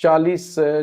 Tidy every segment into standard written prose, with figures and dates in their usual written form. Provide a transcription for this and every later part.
40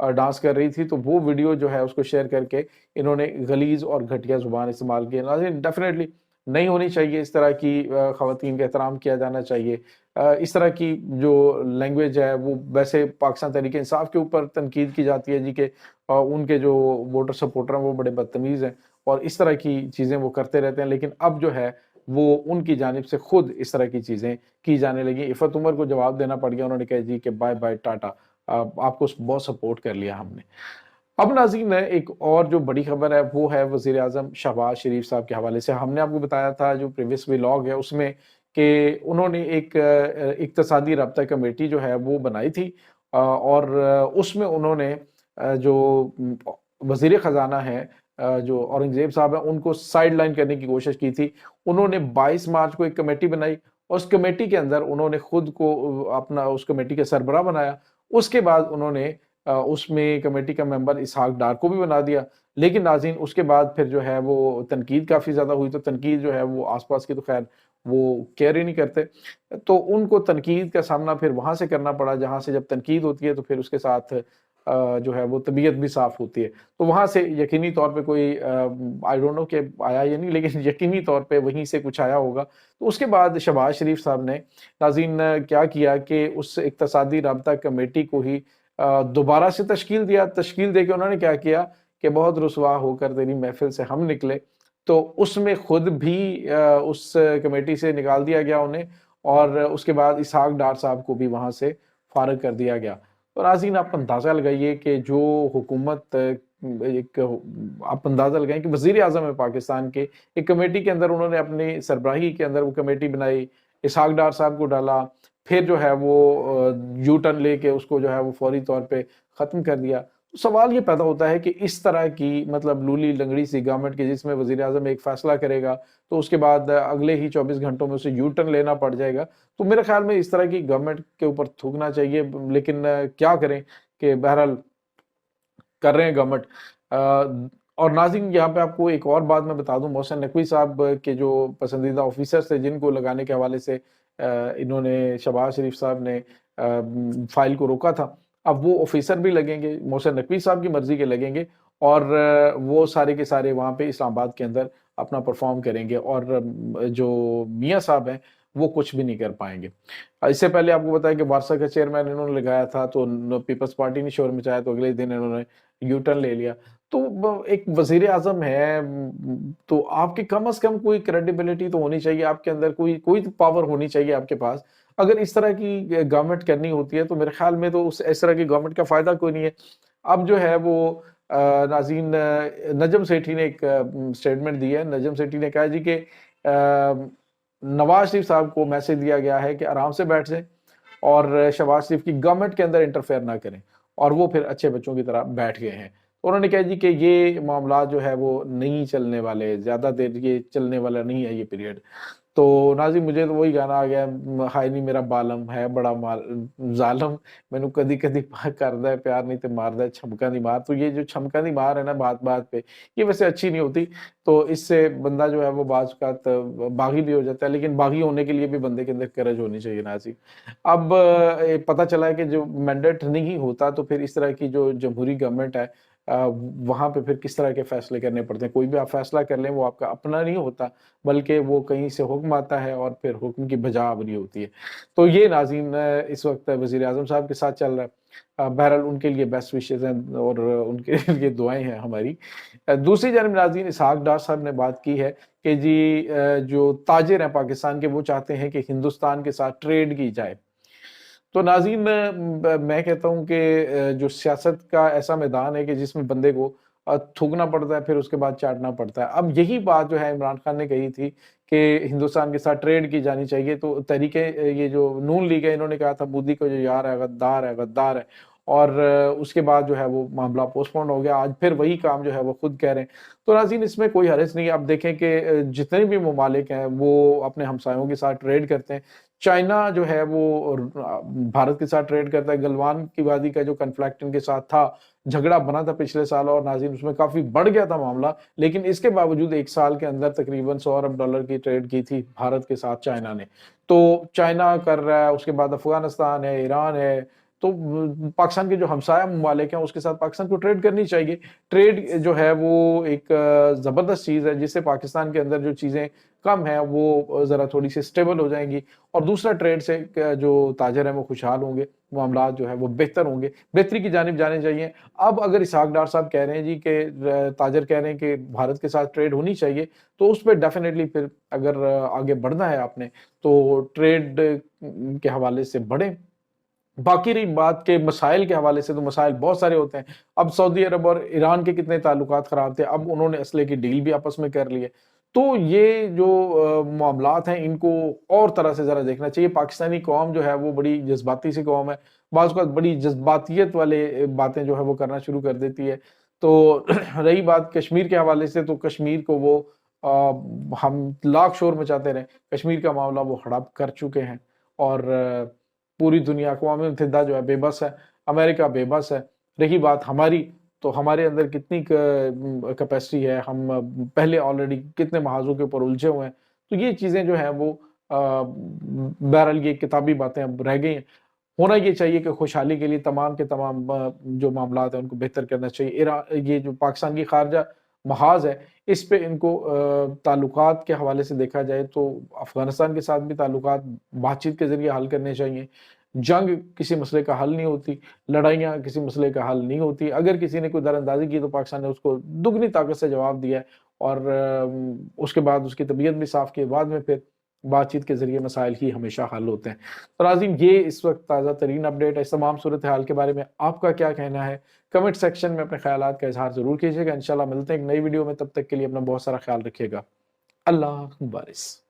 dance کر رہی تھی، تو وہ ویڈیو جو ہے اس کو شیئر کر کے انہوں نے غلیظ اور گھٹیا زبان استعمال کی۔ ناظرین ڈیفینیٹلی نہیں ہونی چاہیے اس طرح کی، خواتین کا احترام کیا جانا چاہیے۔ اس طرح کی جو لینگویج ہے وہ ویسے پاکستان تحریک انصاف کے اوپر تنقید کی جاتی ہے جی کہ ان کے جو ووٹر سپورٹر ہیں وہ بڑے بدتمیز ہیں اور اس طرح کی چیزیں وہ کرتے رہتے ہیں، لیکن اب جو ہے وہ ان کی جانب سے خود اس طرح کی چیزیں کی جانے لگی۔ عفت عمر کو جواب دینا پڑ گیا، انہوں نے کہا جی کہ بائے بائے ٹاٹا، آپ کو بہت سپورٹ کر لیا ہم نے۔ اب ناظرین ایک اور جو بڑی خبر ہے وہ ہے وزیر اعظم شہباز شریف صاحب کے حوالے سے۔ ہم نے آپ کو بتایا تھا جو پریویس ولاگ ہے اس میں کہ انہوں نے ایک اقتصادی رابطہ کمیٹی جو ہے وہ بنائی تھی، اور اس میں انہوں نے جو وزیر خزانہ ہیں جو اورنگزیب صاحب ہیں ان کو سائیڈ لائن کرنے کی کوشش کی تھی۔ انہوں نے 22 مارچ کو ایک کمیٹی بنائی اور اس کمیٹی کے اندر انہوں نے خود کو اپنا اس کمیٹی کے سربراہ بنایا۔ اس کے بعد انہوں نے اس میں کمیٹی کا ممبر اسحاق ڈار کو بھی بنا دیا، لیکن ناظرین اس کے بعد پھر جو ہے وہ تنقید کافی زیادہ ہوئی، تو تنقید جو ہے وہ آس پاس کی تو خیر وہ کیئر ہی نہیں کرتے، تو ان کو تنقید کا سامنا پھر وہاں سے کرنا پڑا جہاں سے جب تنقید ہوتی ہے تو پھر اس کے ساتھ جو ہے وہ طبیعت بھی صاف ہوتی ہے، تو وہاں سے یقینی طور پہ کوئی آئی ڈونٹ نو کہ آیا یا نہیں، لیکن یقینی طور پہ وہیں سے کچھ آیا ہوگا۔ تو اس کے بعد شہباز شریف صاحب نے ناظرین کیا کیا کہ اس اقتصادی رابطہ کمیٹی کو ہی دوبارہ سے تشکیل دیا۔ تشکیل دے کے انہوں نے کیا کیا کہ بہت رسوا ہو کر تیری محفل سے ہم نکلے، تو اس میں خود بھی اس کمیٹی سے نکال دیا گیا انہیں، اور اس کے بعد اسحاق ڈار صاحب کو بھی وہاں سے فارغ کر دیا گیا۔ تو ناظرین آپ اندازہ لگائیے کہ جو حکومت آپ اندازہ لگائیں کہ وزیر اعظم ہے پاکستان کے، ایک کمیٹی کے اندر انہوں نے اپنی سربراہی کے اندر وہ کمیٹی بنائی، اسحاق ڈار صاحب کو ڈالا، پھر جو ہے وہ یو ٹرن لے کے اس کو جو ہے وہ فوری طور پہ ختم کر دیا۔ سوال یہ پیدا ہوتا ہے کہ اس طرح کی مطلب لولی لنگڑی سی گورنمنٹ کی جس میں وزیر اعظم ایک فیصلہ کرے گا تو اس کے بعد اگلے ہی 24 گھنٹوں میں اسے یو ٹرن لینا پڑ جائے گا، تو میرے خیال میں اس طرح کی گورنمنٹ کے اوپر تھوکنا چاہیے، لیکن کیا کریں کہ بہرحال کر رہے ہیں گورنمنٹ۔ اور ناظرین یہاں پہ آپ کو ایک اور بات میں بتا دوں، محسن نقوی صاحب کے جو پسندیدہ آفیسرز تھے جن کو لگانے کے حوالے سے انہوں نے شہباز شریف صاحب نے فائل کو روکا تھا، اب وہ آفیسر بھی لگیں گے، محسن نقوی صاحب کی مرضی کے لگیں گے، اور وہ سارے کے سارے وہاں پہ اسلام آباد کے اندر اپنا پرفارم کریں گے، اور جو میاں صاحب ہیں وہ کچھ بھی نہیں کر پائیں گے۔ اس سے پہلے آپ کو بتایا کہ وارسا کا چیئرمین انہوں نے لگایا تھا تو پیپلز پارٹی نے شور مچایا، تو اگلے دن انہوں نے یو ٹرن لے لیا۔ تو ایک وزیر اعظم ہے تو آپ کی کم از کم کوئی کریڈیبلٹی تو ہونی چاہیے، آپ کے اندر کوئی پاور ہونی چاہیے آپ کے پاس۔ اگر اس طرح کی گورنمنٹ کرنی ہوتی ہے تو میرے خیال میں تو اس طرح کی گورنمنٹ کا فائدہ کوئی نہیں ہے۔ اب جو ہے وہ ناظرین نجم سیٹھی نے ایک سٹیٹمنٹ دی ہے، نجم سیٹھی نے کہا جی کہ نواز شریف صاحب کو میسج دیا گیا ہے کہ آرام سے بیٹھ جائیں اور شہباز شریف کی گورنمنٹ کے اندر انٹرفیئر نہ کریں، اور وہ پھر اچھے بچوں کی طرح بیٹھ گئے ہیں۔ انہوں نے کہا جی کہ یہ معاملات جو ہے وہ نہیں چلنے والے، زیادہ دیر یہ چلنے والا نہیں ہے یہ پیریڈ۔ تو ناظرین مجھے تو وہی گانا آ گیا، ہائے نہیں میرا بالم ہے بڑا ظالم، مینوں کدی کدی کردا ہے پیار نہیں تے ماردا ہے چھمکاں دی مار۔ تو یہ جو چھمکاں دی مار ہے نا بات بات پہ، یہ ویسے اچھی نہیں ہوتی، تو اس سے بندہ جو ہے وہ بعض اوقات باغی بھی ہو جاتا ہے، لیکن باغی ہونے کے لیے بھی بندے کے اندر کرج ہونی چاہیے ناظرین۔ اب پتہ چلا ہے کہ جو مینڈیٹ نہیں ہوتا تو پھر اس طرح کی جو جمہوری گورنمنٹ ہے وہاں پہ پھر کس طرح کے فیصلے کرنے پڑتے ہیں۔ کوئی بھی آپ فیصلہ کر لیں وہ آپ کا اپنا نہیں ہوتا، بلکہ وہ کہیں سے حکم آتا ہے اور پھر حکم کی بجا آوری ہوتی ہے۔ تو یہ ناظرین اس وقت وزیر اعظم صاحب کے ساتھ چل رہا ہے، بہرحال ان کے لیے بیسٹ وشز ہیں اور ان کے لیے دعائیں ہیں ہماری۔ دوسری جانب ناظرین اسحاق ڈار صاحب نے بات کی ہے کہ جی جو تاجر ہیں پاکستان کے وہ چاہتے ہیں کہ ہندوستان کے ساتھ ٹریڈ کی جائے۔ تو ناظرین میں کہتا ہوں کہ جو سیاست کا ایسا میدان ہے کہ جس میں بندے کو تھوکنا پڑتا ہے پھر اس کے بعد چاٹنا پڑتا ہے۔ اب یہی بات جو ہے عمران خان نے کہی تھی کہ ہندوستان کے ساتھ ٹریڈ کی جانی چاہیے، تو تحریک یہ جو نون لیگ ہے انہوں نے کہا تھا مودی کو جو یار ہے غدار ہے غدار ہے، اور اس کے بعد جو ہے وہ معاملہ پوسٹ پون ہو گیا، آج پھر وہی کام جو ہے وہ خود کہہ رہے ہیں۔ تو ناظرین اس میں کوئی حرج نہیں ہے۔ آپ دیکھیں کہ جتنے بھی ممالک ہیں وہ اپنے ہمسایوں کے ساتھ ٹریڈ کرتے ہیں۔ چائنا جو ہے وہ بھارت کے ساتھ ٹریڈ کرتا ہے، گلوان کی وادی کا جو کنفلکٹ ان کے ساتھ تھا، جھگڑا بنا تھا پچھلے سال، اور ناظرین اس میں کافی بڑھ گیا تھا معاملہ، لیکن اس کے باوجود ایک سال کے اندر تقریباً 100 ارب ڈالر کی ٹریڈ کی تھی بھارت کے ساتھ چائنا نے۔ تو چائنا کر رہا ہے، اس کے بعد افغانستان ہے، ایران ہے، تو پاکستان کے جو ہمسایہ ممالک ہیں اس کے ساتھ پاکستان کو ٹریڈ کرنی چاہیے. ٹریڈ جو ہے وہ ایک زبردست چیز ہے جس سے پاکستان کے اندر جو چیزیں کم ہیں وہ ذرا تھوڑی سی سٹیبل ہو جائیں گی, اور دوسرا ٹریڈ سے جو تاجر ہیں وہ خوشحال ہوں گے, معاملات جو ہے وہ بہتر ہوں گے, بہتری کی جانب جانے چاہیے. اب اگر اسحاق ڈار صاحب کہہ رہے ہیں جی کہ تاجر کہہ رہے ہیں کہ بھارت کے ساتھ ٹریڈ ہونی چاہیے, تو اس پہ ڈیفینیٹلی پھر اگر آگے بڑھنا ہے آپ نے تو ٹریڈ کے حوالے سے بڑھیں. باقی رہی بات کے مسائل کے حوالے سے, تو مسائل بہت سارے ہوتے ہیں. اب سعودی عرب اور ایران کے کتنے تعلقات خراب تھے, اب انہوں نے اسلحے کی ڈیل بھی آپس میں کر لی ہے. تو یہ جو معاملات ہیں ان کو اور طرح سے ذرا دیکھنا چاہیے. پاکستانی قوم جو ہے وہ بڑی جذباتی سی قوم ہے, بعض اوقات بڑی جذباتیت والے باتیں جو ہے وہ کرنا شروع کر دیتی ہے. تو رہی بات کشمیر کے حوالے سے, تو کشمیر کو وہ ہم لاکھ شور مچاتے رہے, کشمیر کا معاملہ وہ ہڑپ کر چکے ہیں, اور پوری دنیا اقوام متحدہ جو ہے بے بس ہے, امریکہ بے بس ہے. رہی بات ہماری, تو ہمارے اندر کتنی کیپیسٹی ہے, ہم پہلے آلریڈی کتنے محاذوں کے اوپر الجھے ہوئے ہیں. تو یہ چیزیں جو ہیں وہ بہرحال یہ کتابی باتیں اب رہ گئی ہیں. ہونا یہ چاہیے کہ خوشحالی کے لیے تمام کے تمام جو معاملات ہیں ان کو بہتر کرنا چاہیے. یہ جو پاکستان کی خارجہ محاذ ہے اس پہ ان کو تعلقات کے حوالے سے دیکھا جائے تو افغانستان کے ساتھ بھی تعلقات بات چیت کے ذریعے حل کرنے چاہیے. جنگ کسی مسئلے کا حل نہیں ہوتی, لڑائیاں کسی مسئلے کا حل نہیں ہوتی. اگر کسی نے کوئی در اندازی کی تو پاکستان نے اس کو دگنی طاقت سے جواب دیا ہے, اور اس کے بعد اس کی طبیعت بھی صاف کی, بعد میں پھر بات چیت کے ذریعے مسائل ہی ہمیشہ حل ہوتے ہیں. تو ناظرین یہ اس وقت تازہ ترین اپڈیٹ ہے. اس تمام صورتحال کے بارے میں آپ کا کیا کہنا ہے؟ کمنٹ سیکشن میں اپنے خیالات کا اظہار ضرور کیجیے گا. انشاءاللہ ملتے ہیں ایک نئی ویڈیو میں, تب تک کے لیے اپنا بہت سارا خیال رکھیے گا. اللہ حافظ.